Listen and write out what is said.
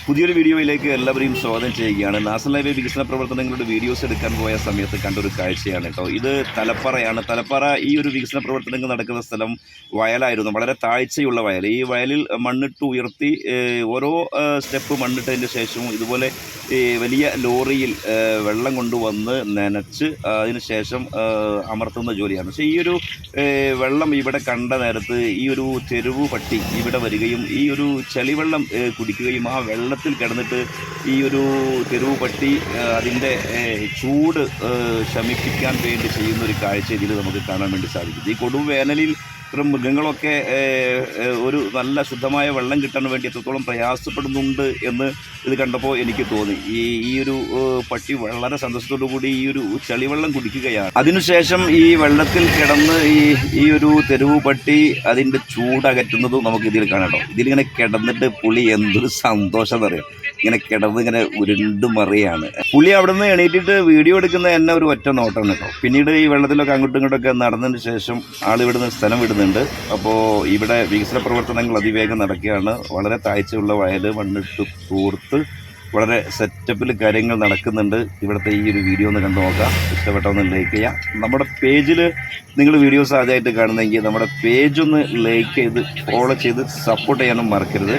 പുതിയൊരു വീഡിയോയിലേക്ക് എല്ലാവരെയും സ്വാഗതം ചെയ്യുകയാണ്. നാഷണൽ ഹൈവേ വികസന പ്രവർത്തനങ്ങളുടെ വീഡിയോസ് എടുക്കാൻ പോയ സമയത്ത് കണ്ടൊരു കാഴ്ചയാണ് കേട്ടോ. ഇത് തലപ്പറയാണ്. തലപ്പറ ഈ ഒരു വികസന പ്രവർത്തനങ്ങൾ നടക്കുന്ന സ്ഥലം വയലായിരുന്നു, വളരെ താഴ്ചയുള്ള വയൽ. ഈ വയലിൽ മണ്ണിട്ട് ഉയർത്തി ഓരോ സ്റ്റെപ്പ് മണ്ണിട്ടതിന് ശേഷവും ഇതുപോലെ വലിയ ലോറിയിൽ വെള്ളം കൊണ്ടുവന്ന് നനച്ച് അതിന് ശേഷം അമർത്തുന്ന ജോലിയാണ്. പക്ഷേ ഈ ഒരു വെള്ളം ഇവിടെ കണ്ട നേരത്ത് ഈ ഒരു തെരുവ് പട്ടി ഇവിടെ വരികയും ഈ ഒരു ചളിവെള്ളം കുടിക്കുകയും ആ വെള്ളത്തിൽ കിടന്നിട്ട് ഈ ഒരു തെരുവ് പട്ടി അതിൻ്റെ ചൂട് ശമിപ്പിക്കാൻ വേണ്ടി ചെയ്യുന്നൊരു കാഴ്ച ഇതിൽ നമുക്ക് കാണാൻ വേണ്ടി സാധിക്കും. ഈ കൊടും വേനലിൽ ഇത്തരം മൃഗങ്ങളൊക്കെ ഒരു നല്ല ശുദ്ധമായ വെള്ളം കിട്ടാൻ വേണ്ടി എത്രത്തോളം പ്രയാസപ്പെടുന്നുണ്ട് എന്ന് ഇത് കണ്ടപ്പോൾ എനിക്ക് തോന്നി. ഈ ഒരു പട്ടി വളരെ സന്തോഷത്തോടു കൂടി ഈ ഒരു ചളിവെള്ളം കുടിക്കുകയാണ്. അതിനുശേഷം ഈ വെള്ളത്തിൽ കിടന്ന് ഈ ഒരു തെരുവ് പട്ടി അതിൻ്റെ ചൂടകറ്റുന്നതും നമുക്ക് ഇതിൽ കാണാം കേട്ടോ. ഇതിലിങ്ങനെ കിടന്നിട്ട് പുളി എന്തൊരു സന്തോഷം എന്നറിയാം. ഇങ്ങനെ കിടന്ന് ഇങ്ങനെ ഉരുണ്ടുമറിയാണ്. പുളി അവിടെ നിന്ന് എണീറ്റിട്ട് വീഡിയോ എടുക്കുന്ന എന്നെ ഒരു ഒറ്റ നോട്ടമാണ് കേട്ടോ. പിന്നീട് ഈ വെള്ളത്തിലൊക്കെ അങ്ങോട്ടും ഇങ്ങോട്ടൊക്കെ നടന്നതിന് ശേഷം ആളിവിടുന്ന് സ്ഥലം വിടുന്നുണ്ട്. അപ്പോൾ ഇവിടെ വികസന പ്രവർത്തനങ്ങൾ അതിവേഗം നടക്കുകയാണ്. വളരെ താഴ്ചയുള്ള വയൽ മണ്ണിട്ട് തൂർത്ത് വളരെ സെറ്റപ്പിൽ കാര്യങ്ങൾ നടക്കുന്നുണ്ട്. ഇവിടുത്തെ ഈ ഒരു വീഡിയോ ഒന്ന് കണ്ടു നോക്കാം. ഇഷ്ടപ്പെട്ടൊന്ന് ലൈക്ക് ചെയ്യാം. നമ്മുടെ പേജിൽ നിങ്ങൾ വീഡിയോസ് ആദ്യമായിട്ട് കാണുന്നെങ്കിൽ നമ്മുടെ പേജ് ഒന്ന് ലൈക്ക് ചെയ്ത് ഫോളോ ചെയ്ത് സപ്പോർട്ട് ചെയ്യാനും മറക്കരുത്.